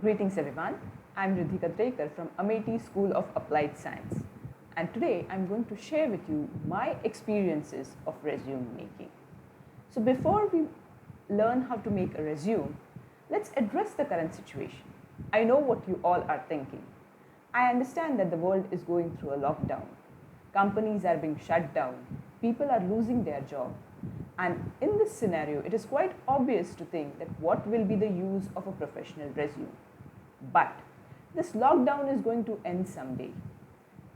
Greetings everyone, I am Riddhika Drekar from Amity School of Applied Science, and today I am going to share with you my experiences of resume making. So before we learn how to make a resume, let's address the current situation. I know what you all are thinking. I understand that the world is going through a lockdown. Companies are being shut down, people are losing their job, and in this scenario, it is quite obvious to think that what will be the use of a professional resume. But this lockdown is going to end someday.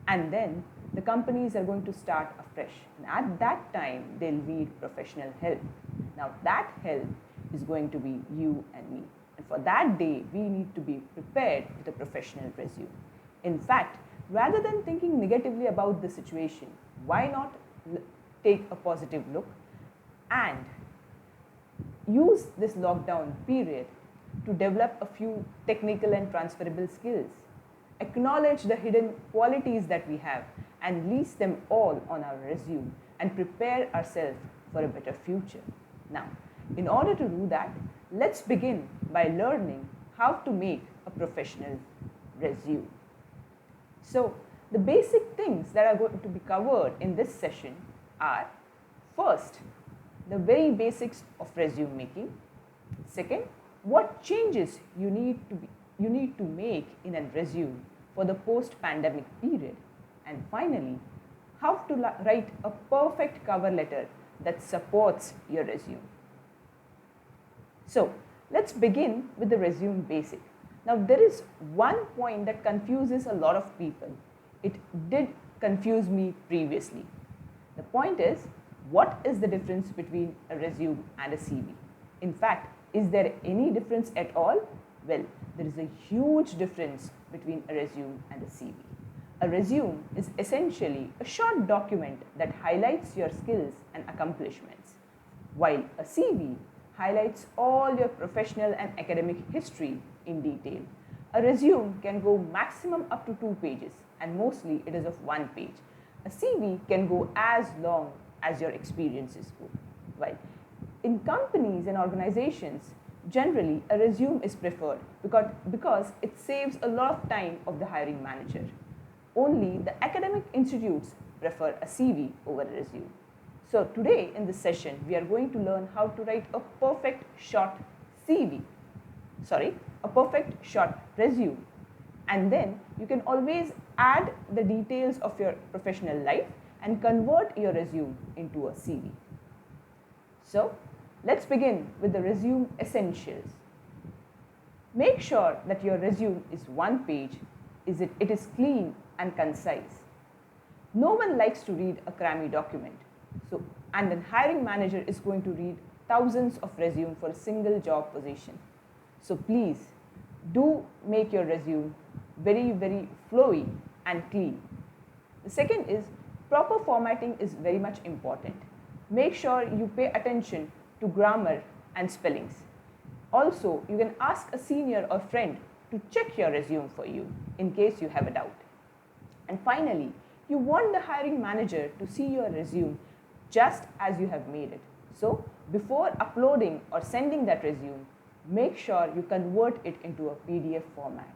And then the companies are going to start afresh. And at that time, they'll need professional help. Now, that help is going to be you and me. And for that day, we need to be prepared with a professional resume. In fact, rather than thinking negatively about the situation, why not take a positive look and use this lockdown period to develop a few technical and transferable skills, acknowledge the hidden qualities that we have and list them all on our resume and prepare ourselves for a better future. Now, in order to do that, let's begin by learning how to make a professional resume. So, the basic things that are going to be covered in this session are: first, the very basics of resume making; second, what changes you need to make in a resume for the post-pandemic period; and finally, how to write a perfect cover letter that supports your resume. So, let's begin with the resume basic. Now, there is one point that confuses a lot of people. It did confuse me previously. The point is, what is the difference between a resume and a CV? In fact, is there any difference at all? Well, there is a huge difference between a resume and a CV. A resume is essentially a short document that highlights your skills and accomplishments, while a CV highlights all your professional and academic history in detail. A resume can go maximum up to 2 pages, and mostly it is of 1 page. A CV can go as long as your experiences go. While in companies and organizations, generally a resume is preferred because it saves a lot of time of the hiring manager. Only the academic institutes prefer a CV over a resume. So today in this session, we are going to learn how to write a perfect short CV. A perfect short resume. And then you can always add the details of your professional life and convert your resume into a CV. So, let's begin with the resume essentials. Make sure that your resume is 1 page, it is clean and concise. No one likes to read a crammy document. And the hiring manager is going to read thousands of resumes for a single job position. So please do make your resume very, very flowy and clean. The second is, proper formatting is very much important. Make sure you pay attention to grammar and spellings. Also, you can ask a senior or friend to check your resume for you in case you have a doubt. And finally, you want the hiring manager to see your resume just as you have made it. So, before uploading or sending that resume, make sure you convert it into a PDF format.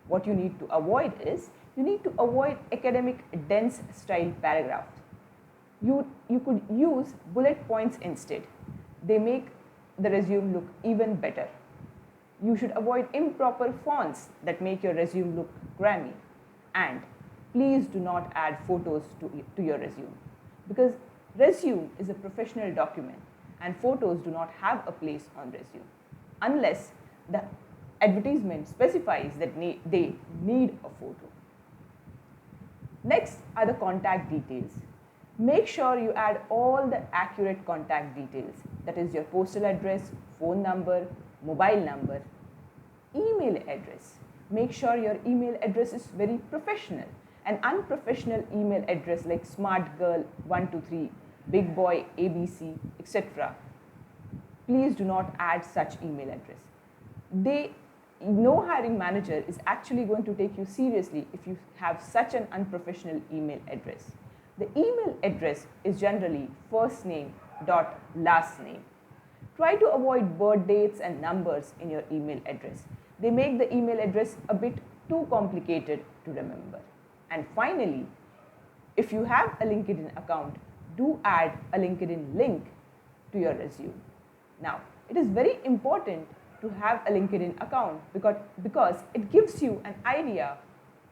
What you need to avoid is, you need to avoid academic dense style paragraphs. You could use bullet points instead. They make the resume look even better. You should avoid improper fonts that make your resume look crammy. And please do not add photos to your resume, because resume is a professional document and photos do not have a place on resume unless the advertisement specifies that they need a photo. Next are the contact details. Make sure you add all the accurate contact details, that is your postal address, phone number, mobile number, email address. Make sure your email address is very professional. An unprofessional email address like smartgirl123, bigboy abc, etc. Please do not add such email address. No hiring manager is actually going to take you seriously if you have such an unprofessional email address. The email address is generally first name dot last name. Try to avoid birth dates and numbers in your email address. They make the email address a bit too complicated to remember. And finally, if you have a LinkedIn account, do add a LinkedIn link to your resume. Now, it is very important to have a LinkedIn account because it gives you an idea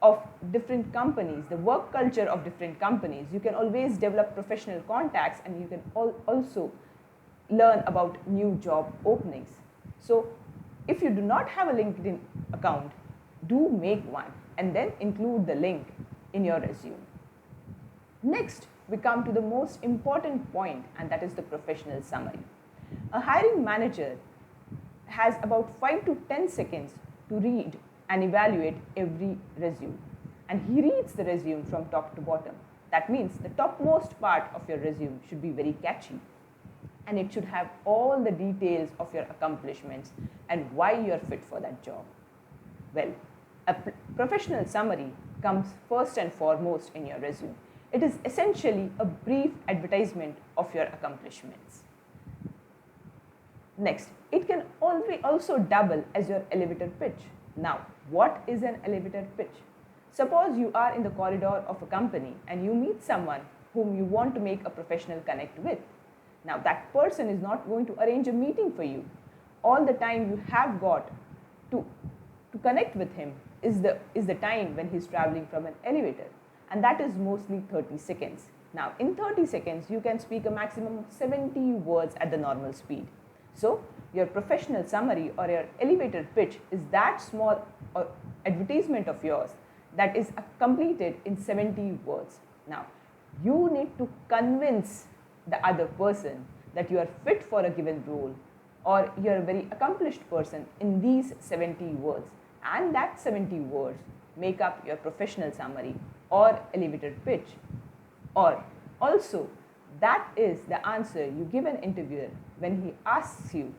of different companies, the work culture of different companies. You can always develop professional contacts, and you can also learn about new job openings. So if you do not have a LinkedIn account, do make one and then include the link in your resume. Next, we come to the most important point, and that is the professional summary. A hiring manager has about 5 to 10 seconds to read and evaluate every resume. And he reads the resume from top to bottom. That means the topmost part of your resume should be very catchy. And it should have all the details of your accomplishments and why you are fit for that job. Well, a professional summary comes first and foremost in your resume. It is essentially a brief advertisement of your accomplishments. Next, it can also double as your elevator pitch. Now, what is an elevator pitch? Suppose you are in the corridor of a company and you meet someone whom you want to make a professional connect with. Now, that person is not going to arrange a meeting for you. All the time you have got to connect with him is the time when he's traveling from an elevator. And that is mostly 30 seconds. Now, in 30 seconds, you can speak a maximum of 70 words at the normal speed. So, your professional summary or your elevator pitch is that small advertisement of yours that is completed in 70 words. Now, you need to convince the other person that you are fit for a given role or you are a very accomplished person in these 70 words. And that 70 words make up your professional summary or elevator pitch. Or also, that is the answer you give an interviewer when he asks you,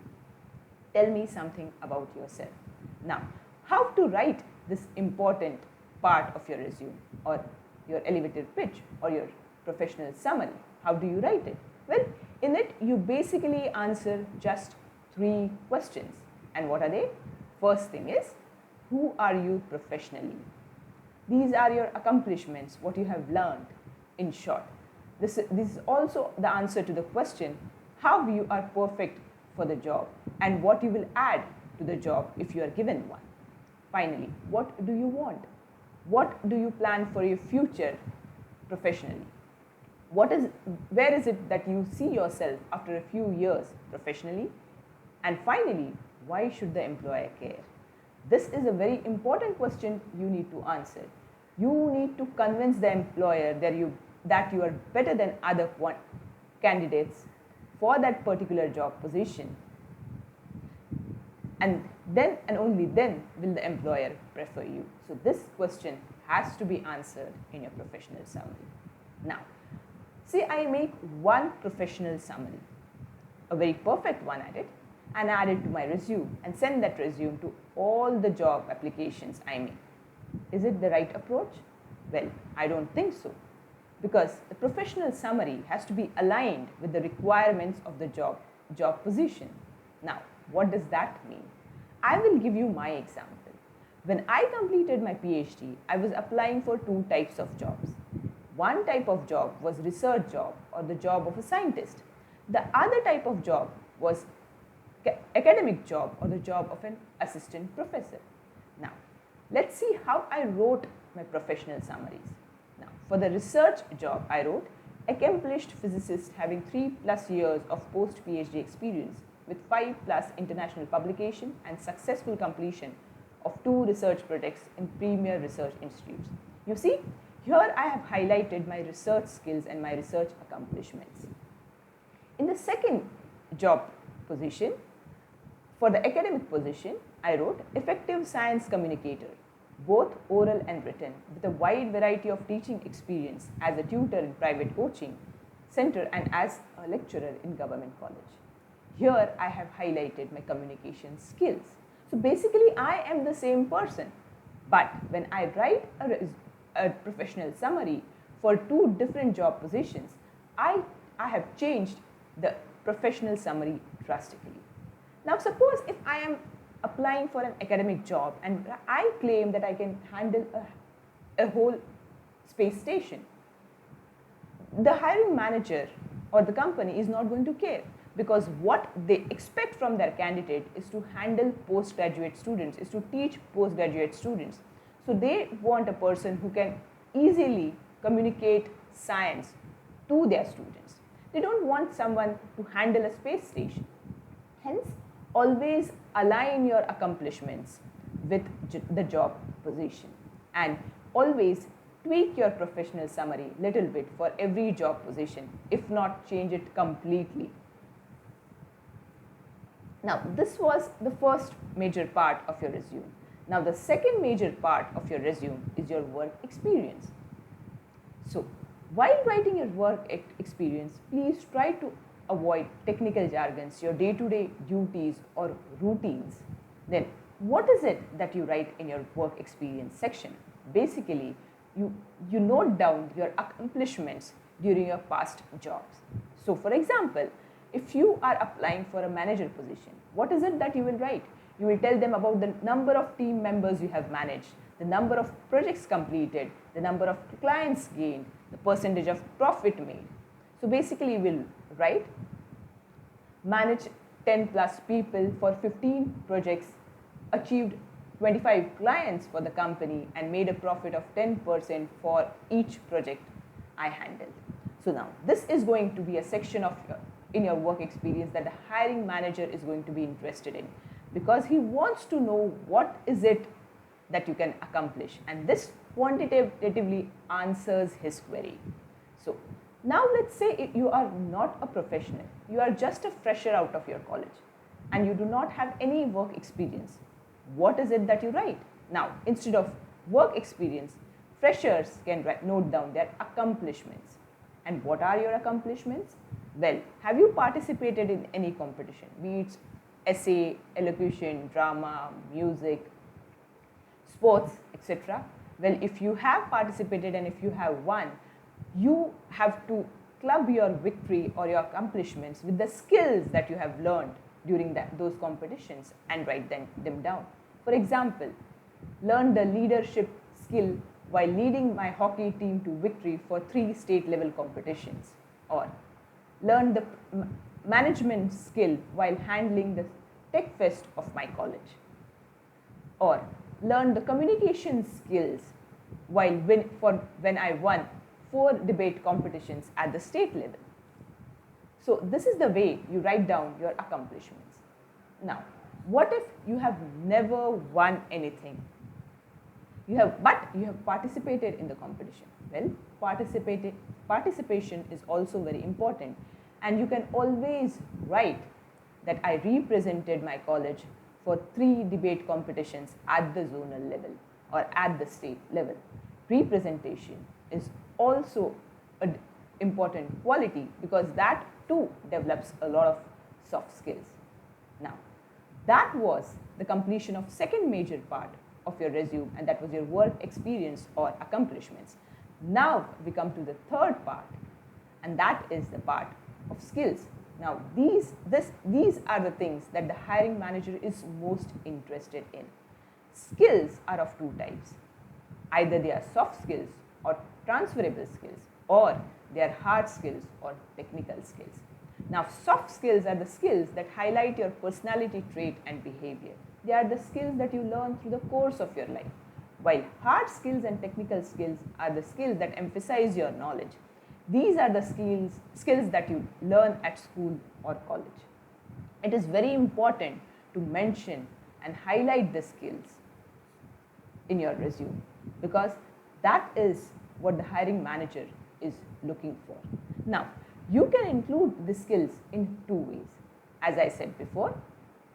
tell me something about yourself. Now, how to write this important part of your resume or your elevator pitch or your professional summary? How do you write it? Well, in it, you basically answer just 3 questions. And what are they? First thing is, who are you professionally? These are your accomplishments, what you have learned, in short. This is also the answer to the question, how you are perfect for the job and what you will add to the job if you are given one. Finally, what do you want? What do you plan for your future professionally? Where is it that you see yourself after a few years professionally? And finally, why should the employer care? This is a very important question you need to answer. You need to convince the employer that you are better than other candidates for that particular job position. And then and only then will the employer prefer you. So this question has to be answered in your professional summary. Now, say I make one professional summary, a very perfect one at it, and add it to my resume and send that resume to all the job applications I make. Is it the right approach? Well, I don't think so. Because the professional summary has to be aligned with the requirements of the job position. Now, what does that mean? I will give you my example. When I completed my PhD, I was applying for 2 types of jobs. One type of job was research job or the job of a scientist. The other type of job was academic job or the job of an assistant professor. Now, let's see how I wrote my professional summaries. Now, for the research job, I wrote accomplished physicist having 3+ years of post-PhD experience with 5+ international publication and successful completion of 2 research projects in premier research institutes. You see, here I have highlighted my research skills and my research accomplishments. In the second job position, for the academic position, I wrote effective science communicator, both oral and written, with a wide variety of teaching experience as a tutor in private coaching center and as a lecturer in government college. Here I have highlighted my communication skills. So basically I am the same person, but when I write a professional summary for 2 different job positions, I have changed the professional summary drastically. Now, suppose if I am applying for an academic job and I claim that I can handle a whole space station, the hiring manager or the company is not going to care, because what they expect from their candidate is to handle postgraduate students, is to teach postgraduate students. So they want a person who can easily communicate science to their students. They don't want someone to handle a space station. Hence, always align your accomplishments with the job position, and always tweak your professional summary little bit for every job position, if not change it completely. Now, this was the first major part of your resume. Now, the second major part of your resume is your work experience. So, while writing your work experience, please try to avoid technical jargons, your day-to-day duties or routines. Then, what is it that you write in your work experience section? Basically, you note down your accomplishments during your past jobs. So, for example, if you are applying for a manager position, what is it that you will write? You will tell them about the number of team members you have managed, the number of projects completed, the number of clients gained, the percentage of profit made. So basically, you will write, manage 10 plus people for 15 projects, achieved 25 clients for the company, and made a profit of 10% for each project I handled. So now, this is going to be a section of in your work experience that the hiring manager is going to be interested in, because he wants to know what is it that you can accomplish, and this quantitatively answers his query. So now let's say you are not a professional, you are just a fresher out of your college and you do not have any work experience. What is it that you write? Now, instead of work experience, freshers can note down their accomplishments. And what are your accomplishments? Well, have you participated in any competition, be it essay, elocution, drama, music, sports, etc.? Well, if you have participated and if you have won, you have to club your victory or your accomplishments with the skills that you have learned during those competitions and write them down. For example, learn the leadership skill while leading my hockey team to victory for 3 state level competitions, or learn the management skill while handling the tech fest of my college, or learn the communication skills while when I won 4 debate competitions at the state level. So this is the way you write down your accomplishments. Now, what if you have never won anything? But you have participated in the competition. Well, participation is also very important, and you can always write that I represented my college for 3 debate competitions at the zonal level or at the state level. Representation is also an important quality, because that too develops a lot of soft skills. Now, that was the completion of second major part of your resume, and that was your work experience or accomplishments. Now we come to the third part, and that is the part of skills. Now these are the things that the hiring manager is most interested in. Skills are of 2 types. Either they are soft skills or transferable skills, or they are hard skills or technical skills. Now, soft skills are the skills that highlight your personality trait and behavior. They are the skills that you learn through the course of your life, while hard skills and technical skills are the skills that emphasize your knowledge. These are the skills that you learn at school or college. It is very important to mention and highlight the skills in your resume, because that is what the hiring manager is looking for. Now, you can include the skills in 2 ways. As I said before,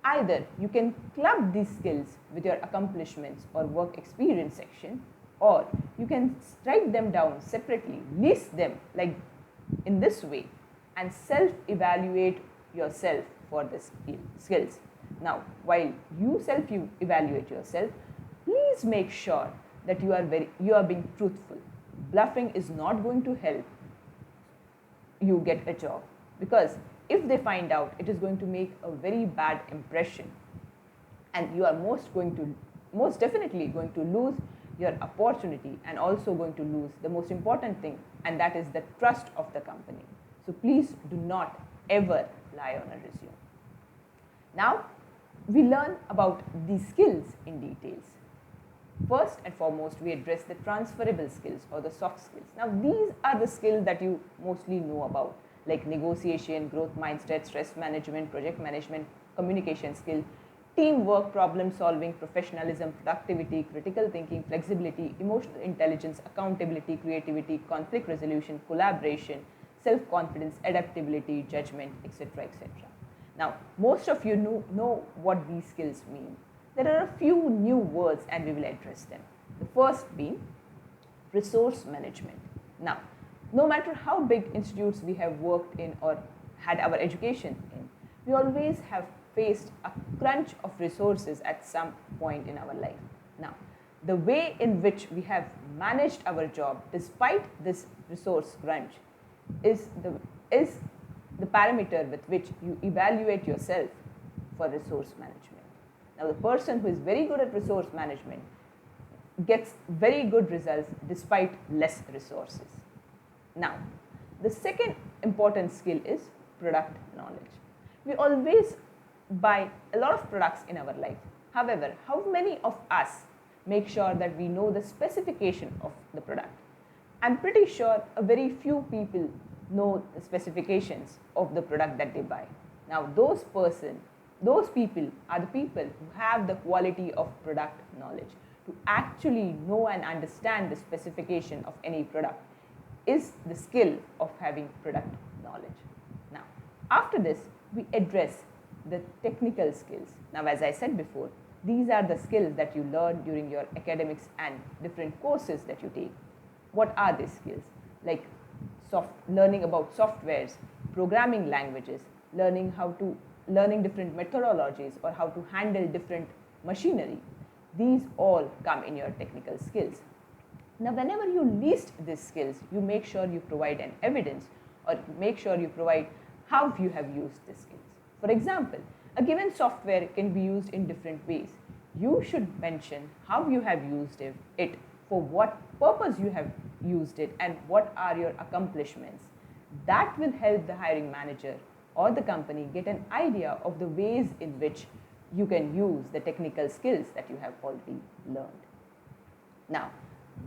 either you can club these skills with your accomplishments or work experience section, or you can write them down separately, list them like in this way, and self-evaluate yourself for the skills. Now, while you self-evaluate yourself, please make sure that you are being truthful. Bluffing is not going to help you get a job, because if they find out, it is going to make a very bad impression, and you are most definitely going to lose your opportunity, and also going to lose the most important thing, and that is the trust of the company. So please do not ever lie on a resume. Now we learn about these skills in details. First and foremost, we address the transferable skills or the soft skills. Now these are the skills that you mostly know about, like negotiation, growth mindset, stress management, project management, communication skill, teamwork, problem solving, professionalism, productivity, critical thinking, flexibility, emotional intelligence, accountability, creativity, conflict resolution, collaboration, self-confidence, adaptability, judgment, etc., etc. Now, most of you know what these skills mean. There are a few new words and we will address them. The first being resource management. Now, no matter how big institutes we have worked in or had our education in, we always have faced a crunch of resources at some point in our life. Now, the way in which we have managed our job despite this resource crunch is the parameter with which you evaluate yourself for resource management. Now, the person who is very good at resource management gets very good results despite less resources. Now, the second important skill is product knowledge. We always buy a lot of products in our life. However, how many of us make sure that we know the specification of the product? I'm pretty sure a very few people know the specifications of the product that they buy. Now, those people are the people who have the quality of product knowledge. To actually know and understand the specification of any product is the skill of having product knowledge. Now, after this, we address the technical skills. Now, as I said before, these are the skills that you learn during your academics and different courses that you take. What are these skills? Like learning about softwares, programming languages, learning different methodologies or how to handle different machinery. These all come in your technical skills. Now, whenever you list these skills, you make sure you provide an evidence or make sure you provide how you have used these skills. For example, a given software can be used in different ways. You should mention how you have used it, for what purpose you have used it, and what are your accomplishments. That will help the hiring manager or the company get an idea of the ways in which you can use the technical skills that you have already learned. Now,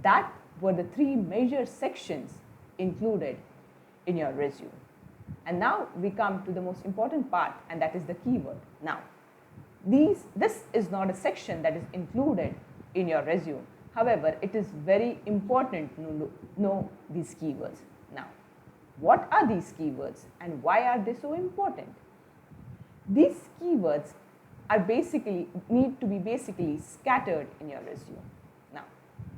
that were the three major sections included in your resume. And now we come to the most important part, and that is the keyword. Now, this is not a section that is included in your resume. However, it is very important to know these keywords. Now, what are these keywords and why are they so important? These keywords need to be scattered in your resume. Now,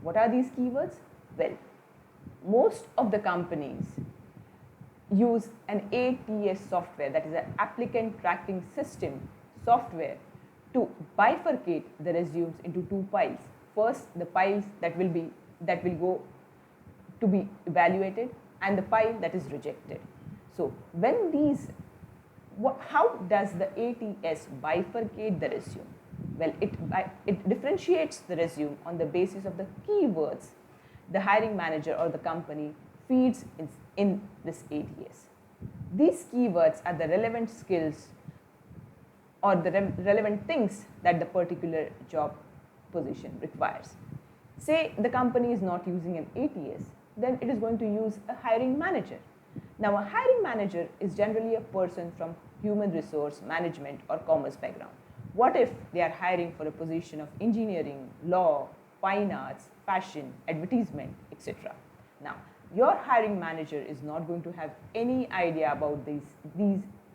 what are these keywords? Well, most of the companies use an ATS software, that is an applicant tracking system software, to bifurcate the resumes into two piles. First, the piles that will go to be evaluated, and the pile that is rejected. So how does the ATS bifurcate the resume? Well, it differentiates the resume on the basis of the keywords the hiring manager or the company feeds in this ATS. These keywords are the relevant skills or the relevant things that the particular job position requires. Say the company is not using an ATS, then it is going to use a hiring manager. Now, a hiring manager is generally a person from human resource management or commerce background. What if they are hiring for a position of engineering, law, fine arts, fashion, advertisement, etc.? Now, your hiring manager is not going to have any idea about the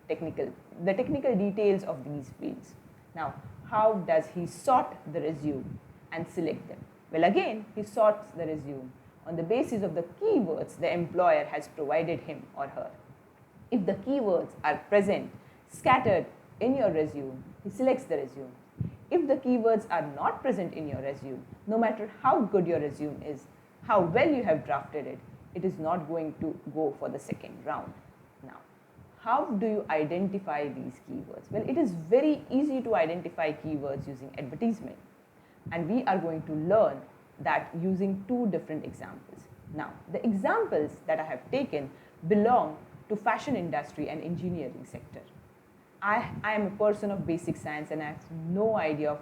technical details of these fields. Now, how does he sort the resume and select them? Well, again, he sorts the resume on the basis of the keywords the employer has provided him or her. If the keywords are present, scattered in your resume, he selects the resume. If the keywords are not present in your resume, no matter how good your resume is, how well you have drafted it, it is not going to go for the second round. Now, how do you identify these keywords? Well, it is very easy to identify keywords using advertisement. And we are going to learn that using two different examples. Now, the examples that I have taken belong to fashion industry and engineering sector. I am a person of basic science and I have no idea of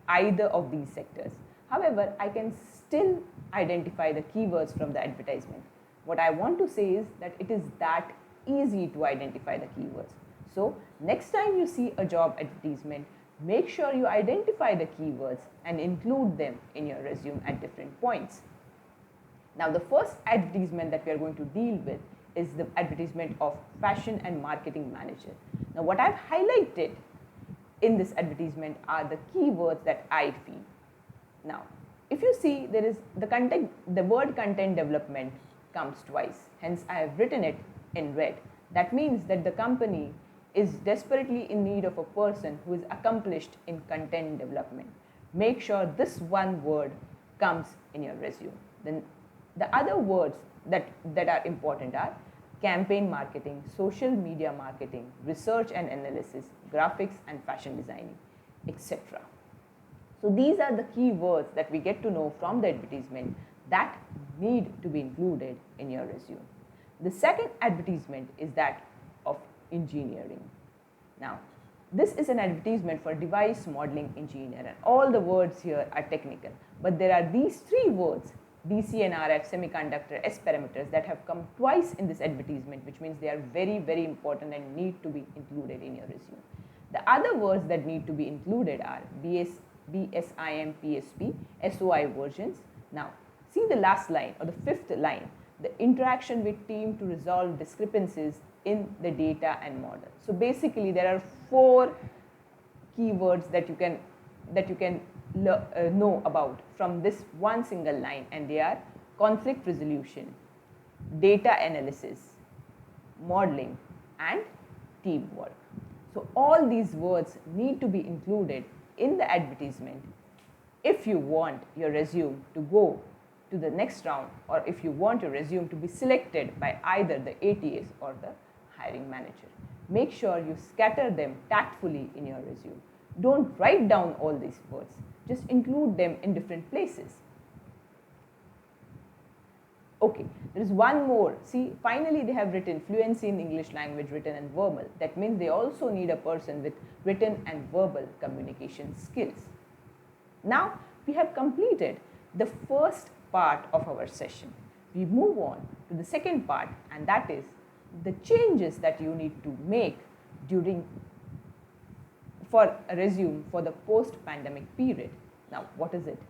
either of these sectors. However, I can still identify the keywords from the advertisement. What I want to say is that it is that easy to identify the keywords. So, next time you see a job advertisement, make sure you identify the keywords and include them in your resume at different points. Now, the first advertisement that we are going to deal with is the advertisement of fashion and marketing manager. Now, what I've highlighted in this advertisement are the keywords that I feel. Now, if you see, there is the word content development comes twice. Hence, I have written it in red. That means that the company is desperately in need of a person who is accomplished in content development. Make sure this one word comes in your resume. Then the other words that are important are campaign marketing, social media marketing, research and analysis, graphics and fashion designing, etc. So these are the key words that we get to know from the advertisement that need to be included in your resume. The second advertisement is that of engineering. Now, this is an advertisement for device modeling engineer, and all the words here are technical, but there are these three words, DC and RF, semiconductor, S parameters, that have come twice in this advertisement, which means they are very, very important and need to be included in your resume. The other words that need to be included are BSIM, PSP, SOI versions. Now, see the last line or the fifth line, the interaction with team to resolve discrepancies in the data and model. So basically, there are four keywords that you can know about from this one single line, and they are conflict resolution, data analysis, modeling, and teamwork. So all these words need to be included in the advertisement if you want your resume to go to the next round, or if you want your resume to be selected by either the ATS or the hiring manager. Make sure you scatter them tactfully in your resume. Don't write down all these words. Just include them in different places. Okay, there is one more. See, finally they have written fluency in English language, written and verbal. That means they also need a person with written and verbal communication skills. Now, we have completed the first part of our session. We move on to the second part, and that is the changes that you need to make for a resume for the post-pandemic period. Now, what is it?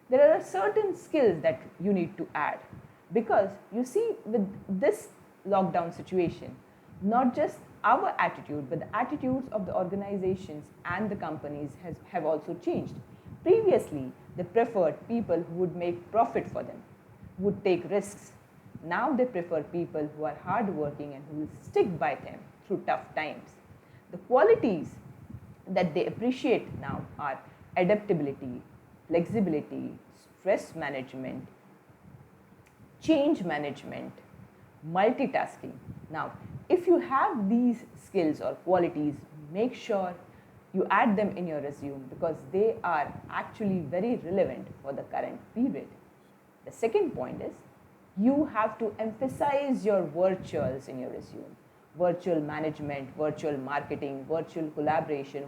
There are certain skills that you need to add, because you see, with this lockdown situation, not just our attitude, but the attitudes of the organizations and the companies have also changed. Previously, they preferred people who would make profit for them, who would take risks. Now they prefer people who are hardworking and who will stick by them through tough times. The qualities that they appreciate now are adaptability, flexibility, stress management, change management, multitasking. Now, if you have these skills or qualities, make sure you add them in your resume, because they are actually very relevant for the current period. The second point is, you have to emphasize your virtuals in your resume. Virtual management, virtual marketing, virtual collaboration,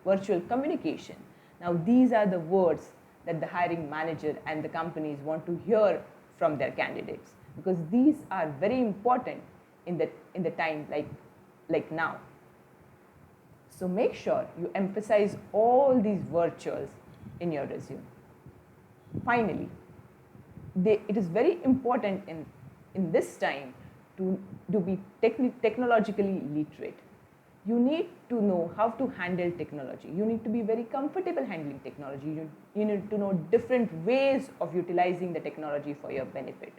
virtual communication. Now, these are the words that the hiring manager and the companies want to hear from their candidates, because these are very important in the time like now. So make sure you emphasize all these virtuals in your resume. Finally, it is very important in this time to be technologically literate. You need to know how to handle technology. You need to be very comfortable handling technology. You need to know different ways of utilizing the technology for your benefit.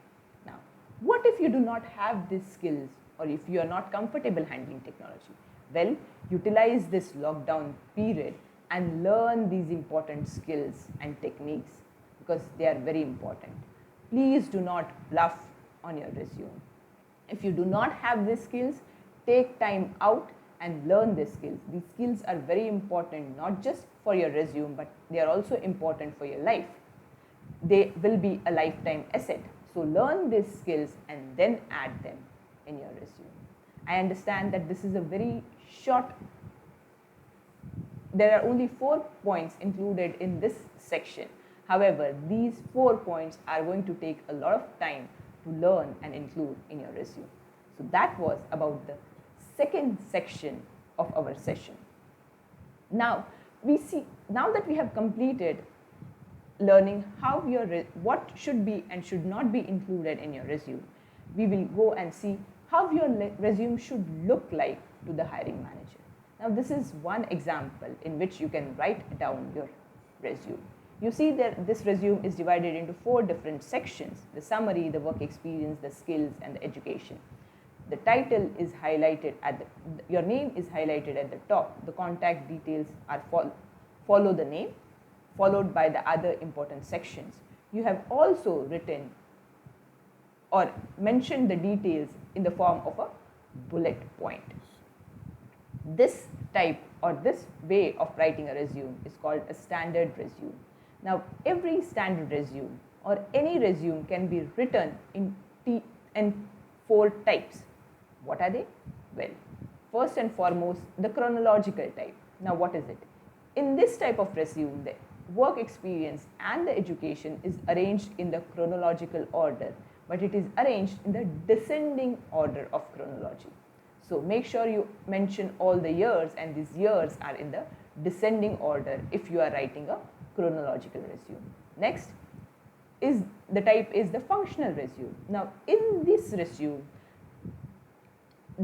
Now, what if you do not have these skills, or if you are not comfortable handling technology? Well, utilize this lockdown period and learn these important skills and techniques, because they are very important. Please do not bluff on your resume. If you do not have these skills, take time out and learn these skills. These skills are very important, not just for your resume, but they are also important for your life. They will be a lifetime asset. So learn these skills and then add them in your resume. I understand that this is a very short, there are only 4 points included in this section. However, these 4 points are going to take a lot of time to learn and include in your resume. So that was about the second section of our session. Now that we have completed learning how what should be and should not be included in your resume, we will go and see how your resume should look like to the hiring manager. Now this is one example in which you can write down your resume. You see that this resume is divided into 4 different sections: the summary, the work experience, the skills, and the education. The title is highlighted your name is highlighted at the top. The contact details are follow the name, followed by the other important sections. You have also written or mentioned the details in the form of a bullet point. This type or this way of writing a resume is called a standard resume. Now, every standard resume or any resume can be written in 4 types. What are they? Well, first and foremost, the chronological type. Now, what is it? In this type of resume, the work experience and the education is arranged in the chronological order, but it is arranged in the descending order of chronology. So make sure you mention all the years, and these years are in the descending order if you are writing a chronological resume. Next is the type is the functional resume. Now in this resume,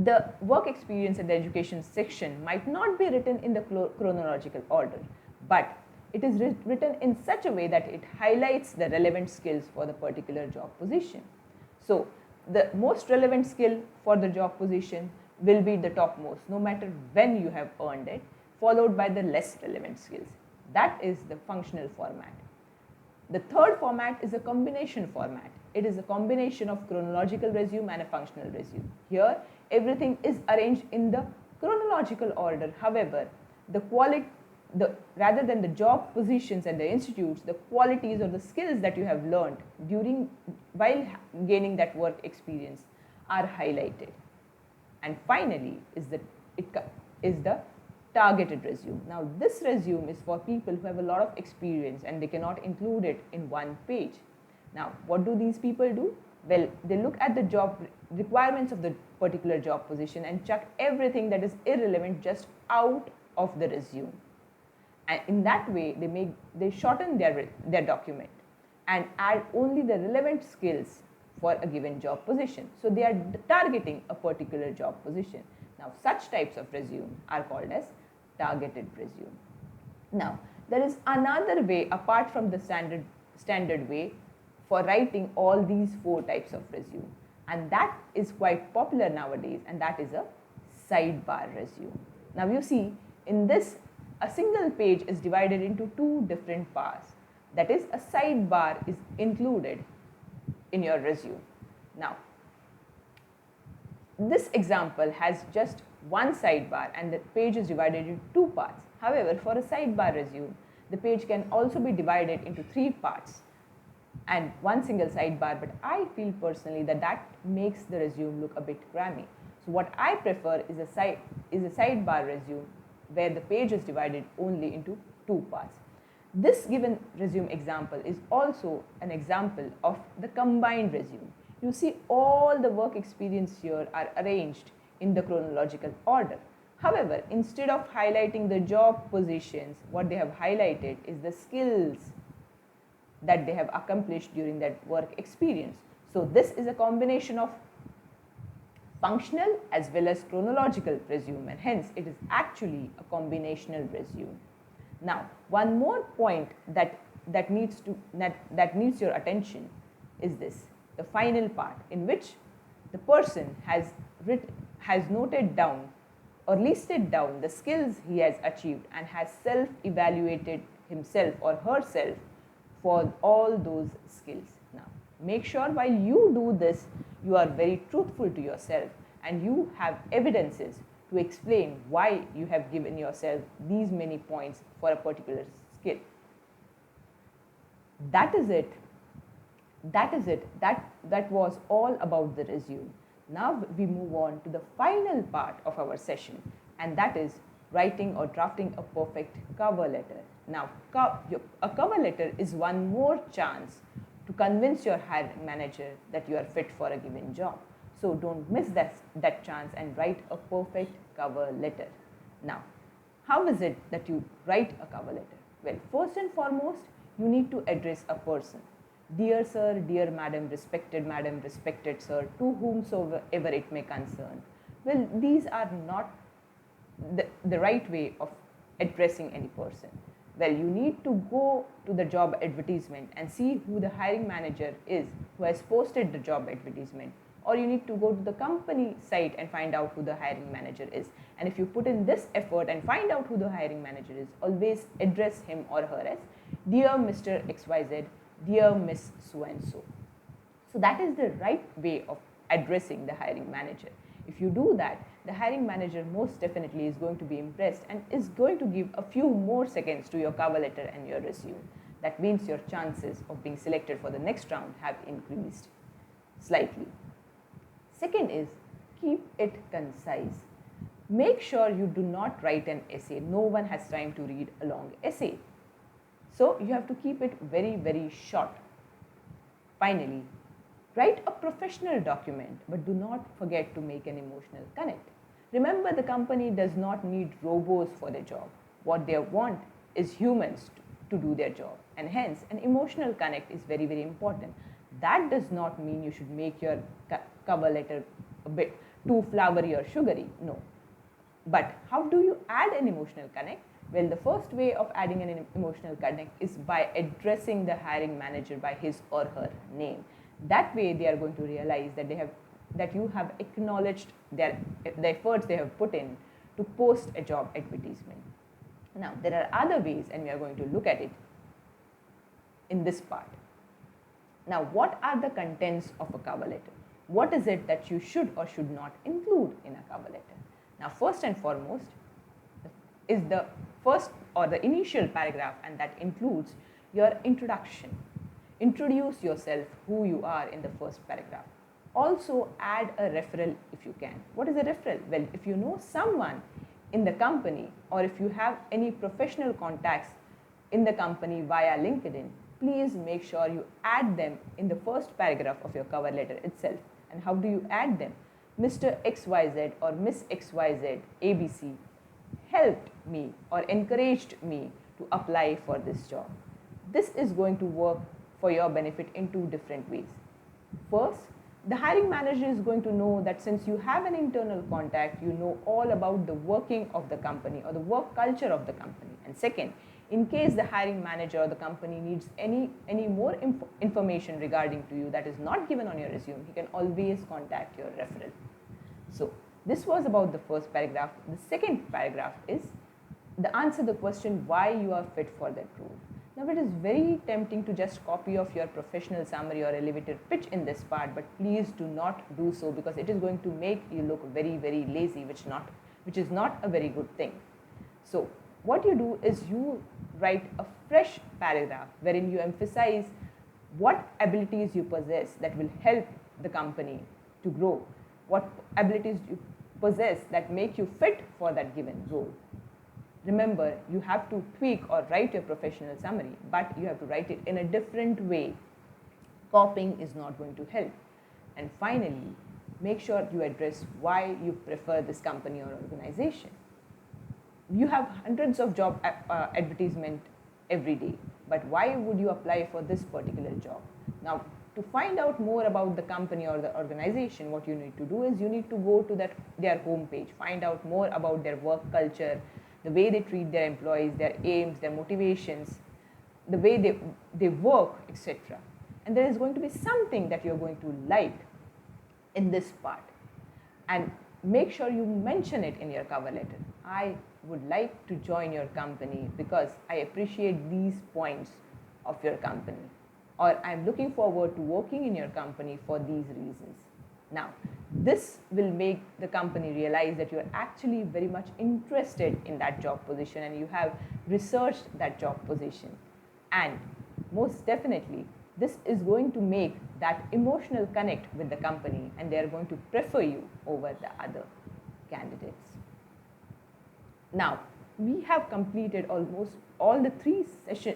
the work experience and the education section might not be written in the chronological order, but it is written in such a way that it highlights the relevant skills for the particular job position. So the most relevant skill for the job position will be the topmost, no matter when you have earned it, followed by the less relevant skills. That is the functional format. The third format is a combination format. It is a combination of chronological resume and a functional resume. Here, everything is arranged in the chronological order. However, rather than the job positions and the institutes, the qualities or the skills that you have learned while gaining that work experience are highlighted. And finally is the targeted resume. Now this resume is for people who have a lot of experience and they cannot include it in one page. Now what do these people do? Well, they look at the job requirements of the particular job position and chuck everything that is irrelevant just out of the resume. And in that way, they shorten their document and add only the relevant skills for a given job position. So they are targeting a particular job position. Now such types of resume are called as targeted resume. Now there is another way apart from the standard way for writing all these 4 types of resume, and that is quite popular nowadays, and that is a sidebar resume. Now you see in this, a single page is divided into 2 different parts. That is, a sidebar is included in your resume. Now this example has just one sidebar and the page is divided into 2 parts. However, for a sidebar resume, the page can also be divided into 3 parts and one single sidebar, but I feel personally that makes the resume look a bit crammy. So what I prefer is a sidebar resume where the page is divided only into 2 parts. This given resume example is also an example of the combined resume. You see all the work experience here are arranged in the chronological order. However, instead of highlighting the job positions, what they have highlighted is the skills that they have accomplished during that work experience. So this is a combination of functional as well as chronological resume, and hence it is actually a combinational resume. Now, one more point that needs your attention is this, the final part, in which the person has noted down or listed down the skills he has achieved and has self-evaluated himself or herself for all those skills. Now, make sure while you do this, you are very truthful to yourself and you have evidences to explain why you have given yourself these many points for a particular skill. That is it. That was all about the resume. Now we move on to the final part of our session, and that is writing or drafting a perfect cover letter. Now, a cover letter is one more chance to convince your hiring manager that you are fit for a given job. So don't miss that chance and write a perfect cover letter. Now, how is it that you write a cover letter? Well, first and foremost, you need to address a person. Dear sir, dear madam, respected sir, to whomsoever it may concern. Well, these are not the right way of addressing any person. Well, you need to go to the job advertisement and see who the hiring manager is who has posted the job advertisement, or you need to go to the company site and find out who the hiring manager is. And if you put in this effort and find out who the hiring manager is, always address him or her as dear Mr. XYZ, dear Miss so and so. So that is the right way of addressing the hiring manager. If you do that, the hiring manager most definitely is going to be impressed and is going to give a few more seconds to your cover letter and your resume. That means your chances of being selected for the next round have increased slightly. Second is, keep it concise. Make sure you do not write an essay. No one has time to read a long essay. So you have to keep it very, very short. Finally, write a professional document, but do not forget to make an emotional connect. Remember, the company does not need robots for their job. What they want is humans to do their job, and hence an emotional connect is very, very important. That does not mean you should make your cover letter a bit too flowery or sugary, no. But how do you add an emotional connect? Well, the first way of adding an emotional connect is by addressing the hiring manager by his or her name. That way they are going to realize that you have acknowledged the efforts they have put in to post a job advertisement. Now, there are other ways, and we are going to look at it in this part. Now, what are the contents of a cover letter? What is it that you should or should not include in a cover letter? Now, first and foremost is the first or the initial paragraph, and that includes your introduction. Introduce yourself, who you are, in the first paragraph. Also add a referral if you can. What is a referral? Well, if you know someone in the company, or if you have any professional contacts in the company via LinkedIn, please make sure you add them in the first paragraph of your cover letter itself. And how do you add them? Mr. XYZ or Miss XYZ ABC helped me or encouraged me to apply for this job. This is going to work for your benefit in two different ways. First, the hiring manager is going to know that since you have an internal contact, you know all about the working of the company or the work culture of the company. And second, in case the hiring manager or the company needs any more information regarding to you that is not given on your resume, he can always contact your referral. So this was about the first paragraph. The second paragraph is the answer the question why you are fit for that role. Now, it is very tempting to just copy off your professional summary or elevator pitch in this part, but please do not do so, because it is going to make you look very, very lazy, which is not a very good thing. So what you do is you write a fresh paragraph wherein you emphasize what abilities you possess that will help the company to grow, what abilities you possess that make you fit for that given role. Remember, you have to tweak or write your professional summary, but you have to write it in a different way. Copying is not going to help. And finally, make sure you address why you prefer this company or organization. You have hundreds of job advertisement every day, but why would you apply for this particular job? Now, to find out more about the company or the organization, what you need to do is you need to go to their homepage, find out more about their work culture, the way they treat their employees, their aims, their motivations, the way they work, etc. And there is going to be something that you're going to like in this part. And make sure you mention it in your cover letter. I would like to join your company because I appreciate these points of your company, or I'm looking forward to working in your company for these reasons. Now, This will make the company realize that you are actually very much interested in that job position and you have researched that job position. And most definitely, this is going to make that emotional connect with the company and they are going to prefer you over the other candidates. Now, we have completed almost all the three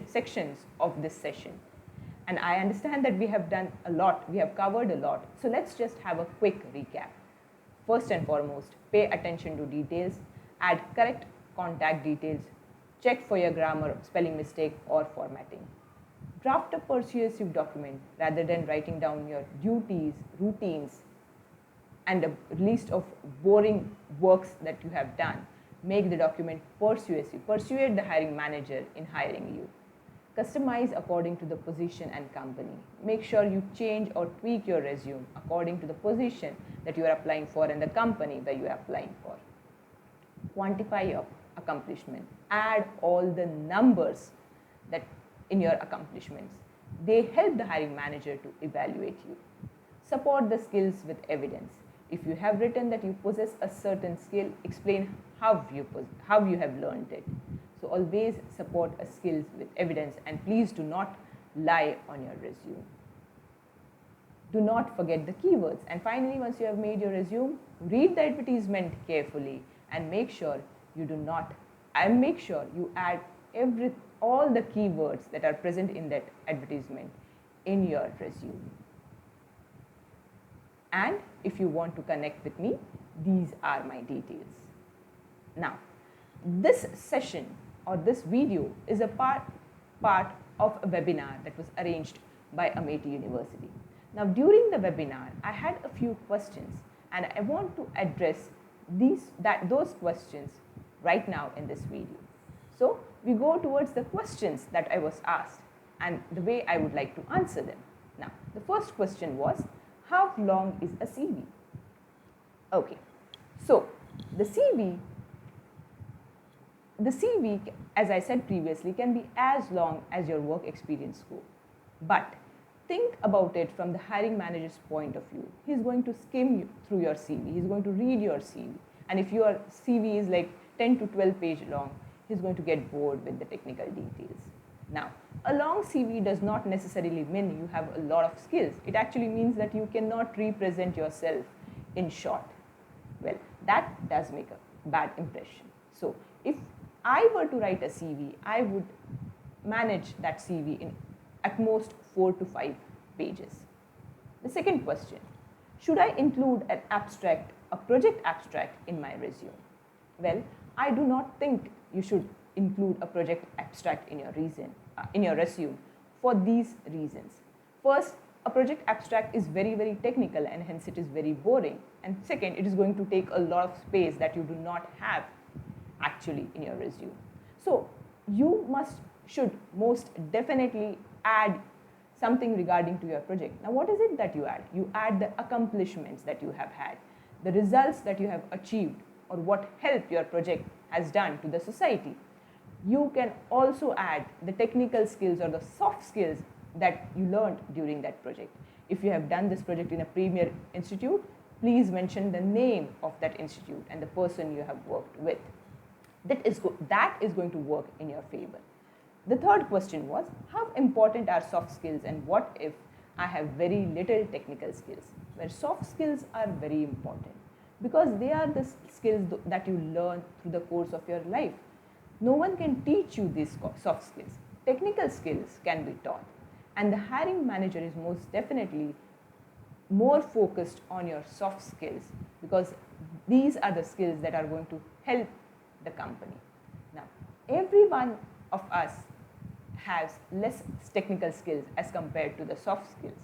sections of this session. And I understand that we have done a lot, we have covered a lot. So let's just have a quick recap. First and foremost, pay attention to details, add correct contact details, check for your grammar, spelling mistake or formatting. Draft a persuasive document rather than writing down your duties, routines, and a list of boring works that you have done. Make the document persuasive. Persuade the hiring manager in hiring you. Customize according to the position and company. Make sure you change or tweak your resume according to the position that you are applying for and the company where you are applying for. Quantify your accomplishment. Add all the numbers that in your accomplishments. They help the hiring manager to evaluate you. Support the skills with evidence. If you have written that you possess a certain skill, explain how you have learned it. So always support a skills with evidence and please do not lie on your resume. Do not forget the keywords. And finally, once you have made your resume, read the advertisement carefully and make sure you add all the keywords that are present in that advertisement in your resume. And if you want to connect with me, these are my details. Now, this session or this video is a part of a webinar that was arranged by Amity University. Now, during the webinar, I had a few questions and I want to address those questions right now in this video. So, we go towards the questions that I was asked and the way I would like to answer them. Now, the first question was, how long is a CV? Okay, so the CV, as I said previously, can be as long as your work experience go. But think about it from the hiring manager's point of view. He's going to skim through your CV. He's going to read your CV. And if your CV is like 10 to 12 page long, he's going to get bored with the technical details. Now, a long CV does not necessarily mean you have a lot of skills. It actually means that you cannot represent yourself in short. Well, that does make a bad impression. So, if I were to write a CV, I would manage that CV in at most 4 to 5 pages. The second question, should I include an abstract, a project abstract in my resume? Well, I do not think you should include a project abstract in your resume for these reasons. First, a project abstract is very, very technical and hence it is very boring. And second, it is going to take a lot of space that you do not have actually in your resume. So you should most definitely add something regarding to your project. Now, what is it that you add? You add the accomplishments that you have had, the results that you have achieved, or what help your project has done to the society. You can also add the technical skills or the soft skills that you learned during that project. If you have done this project in a premier institute, please mention the name of that institute and the person you have worked with. That is going to work in your favor. The third question was, how important are soft skills and what if I have very little technical skills? Well, soft skills are very important because they are the skills that you learn through the course of your life. No one can teach you these soft skills. Technical skills can be taught, and the hiring manager is most definitely more focused on your soft skills because these are the skills that are going to help the company. Now, every one of us has less technical skills as compared to the soft skills.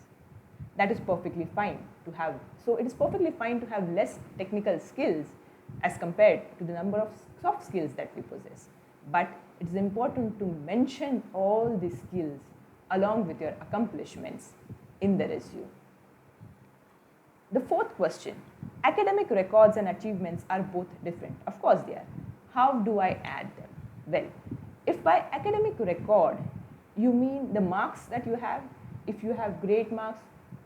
That is perfectly fine to have. So it is perfectly fine to have less technical skills as compared to the number of soft skills that we possess. But it is important to mention all these skills along with your accomplishments in the resume. The fourth question, academic records and achievements are both different. Of course they are. How do I add them? Well, if by academic record you mean the marks that you have, if you have great marks,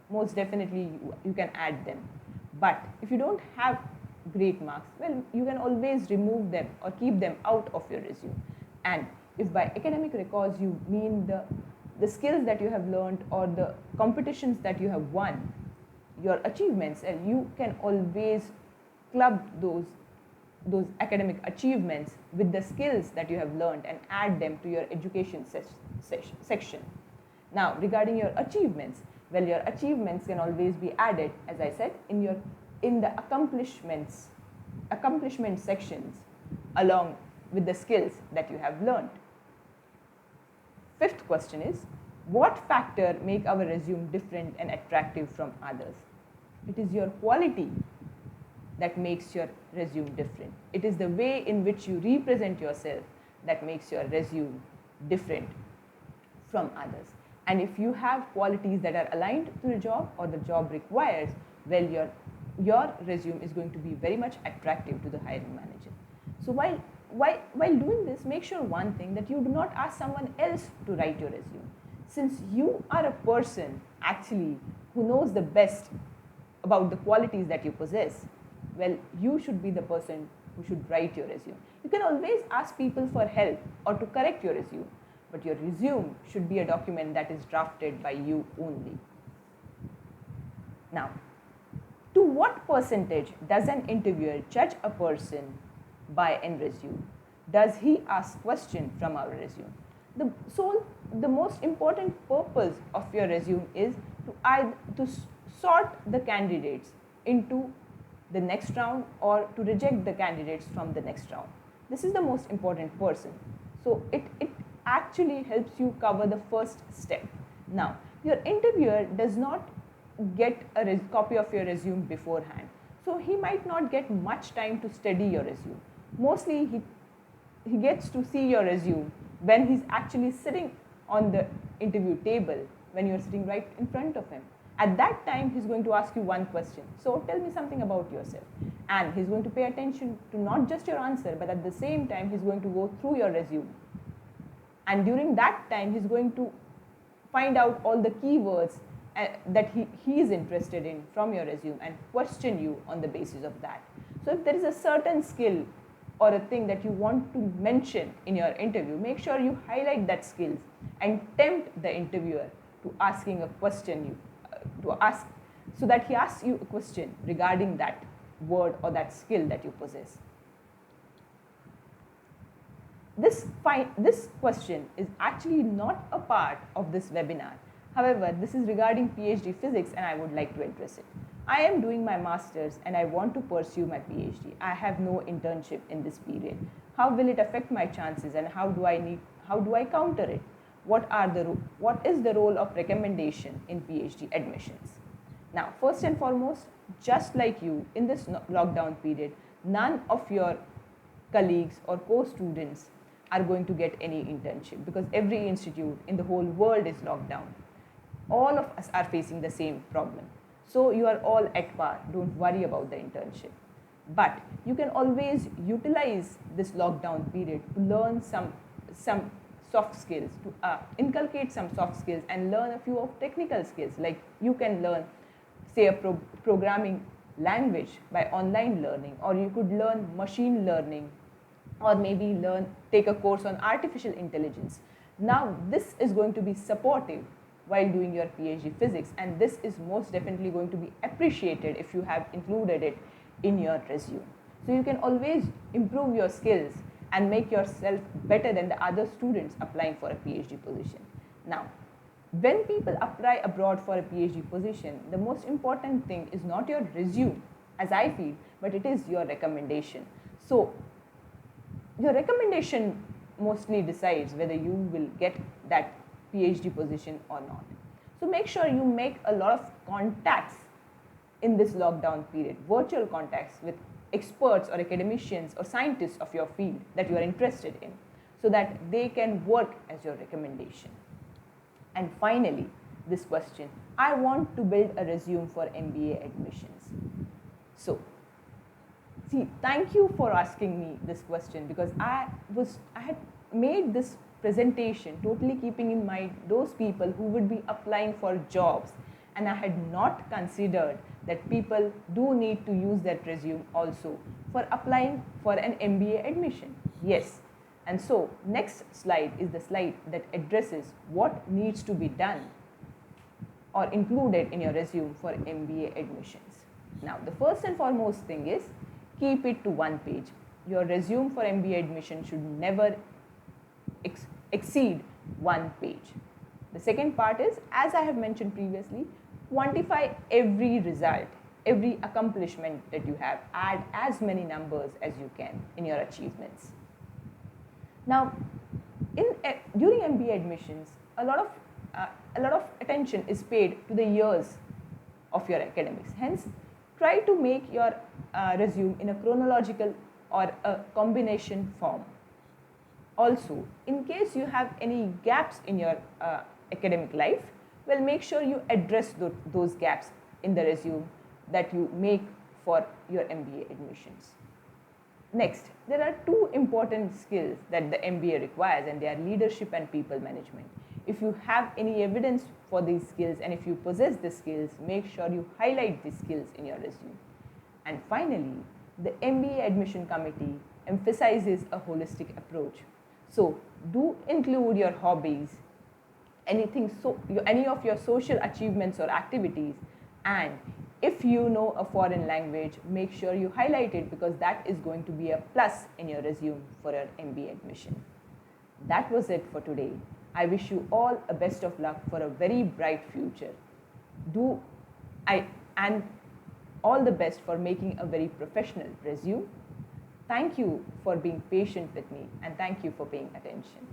most definitely you can add them. But if you don't have great marks, well, you can always remove them or keep them out of your resume. And if by academic records you mean the skills that you have learned or the competitions that you have won, your achievements, and you can always club those academic achievements with the skills that you have learned and add them to your education section. Now, regarding your achievements, well, your achievements can always be added, as I said, in the accomplishment sections along with the skills that you have learned. Fifth question is, what factor make our resume different and attractive from others? It is your quality that makes your resume different. It is the way in which you represent yourself that makes your resume different from others. And if you have qualities that are aligned to the job or the job requires, well, your resume is going to be very much attractive to the hiring manager. So while doing this, make sure one thing, that you do not ask someone else to write your resume. Since you are a person actually who knows the best about the qualities that you possess, well, you should be the person who should write your resume. You can always ask people for help or to correct your resume, but your resume should be a document that is drafted by you only. Now, to what percentage does an interviewer judge a person by an resume? Does he ask questions from our resume? The most important purpose of your resume is to sort the candidates into the next round or to reject the candidates from the next round. This is the most important person. So it actually helps you cover the first step. Now, your interviewer does not get a copy of your resume beforehand. So he might not get much time to study your resume. Mostly he gets to see your resume when he's actually sitting on the interview table, when you're sitting right in front of him. At that time, he's going to ask you one question. So tell me something about yourself. And he's going to pay attention to not just your answer, but at the same time, he's going to go through your resume. And during that time, he's going to find out all the keywords that he is interested in from your resume and question you on the basis of that. So if there is a certain skill or a thing that you want to mention in your interview, make sure you highlight that skills and tempt the interviewer to asking a question so that he asks you a question regarding that word or that skill that you possess. This question is actually not a part of this webinar. However, this is regarding PhD physics and I would like to address it. I am doing my master's and I want to pursue my PhD. I have no internship in this period. How will it affect my chances and how do I counter it? What is the role of recommendation in PhD admissions? Now, first and foremost, just like you, in this lockdown period, none of your colleagues or co-students are going to get any internship because every institute in the whole world is locked down. All of us are facing the same problem. So you are all at par. Don't worry about the internship. But you can always utilize this lockdown period to learn some soft skills, to inculcate some soft skills and learn a few of technical skills. Like you can learn, say, a programming language by online learning, or you could learn machine learning, or maybe take a course on artificial intelligence. Now, this is going to be supportive while doing your PhD physics, and this is most definitely going to be appreciated if you have included it in your resume. So you can always improve your skills and make yourself better than the other students applying for a PhD position. Now, when people apply abroad for a PhD position, the most important thing is not your resume, as I feel, but it is your recommendation. So your recommendation mostly decides whether you will get that PhD position or not. So make sure you make a lot of contacts in this lockdown period, virtual contacts with experts or academicians or scientists of your field that you are interested in, so that they can work as your recommendation. And finally, this question, I want to build a resume for MBA admissions. So, see, thank you for asking me this question, because I had made this presentation totally keeping in mind those people who would be applying for jobs and I had not considered that people do need to use that resume also for applying for an MBA admission. Yes. And so, next slide is the slide that addresses what needs to be done or included in your resume for MBA admissions. Now, the first and foremost thing is keep it to one page. Your resume for MBA admission should never exceed one page. The second part is, as I have mentioned previously, quantify every result, every accomplishment that you have. Add as many numbers as you can in your achievements. Now, during MBA admissions, a lot of attention is paid to the years of your academics. Hence, try to make your resume in a chronological or a combination form. Also, in case you have any gaps in your academic life, well, make sure you address those gaps in the resume that you make for your MBA admissions. Next, there are two important skills that the MBA requires, and they are leadership and people management. If you have any evidence for these skills and if you possess the skills, make sure you highlight these skills in your resume. And finally, the MBA admission committee emphasizes a holistic approach. So, do include your hobbies, any of your social achievements or activities, and if you know a foreign language, make sure you highlight it because that is going to be a plus in your resume for your MBA admission. That was it for today. I wish you all a best of luck for a very bright future. And all the best for making a very professional resume. Thank you for being patient with me and thank you for paying attention.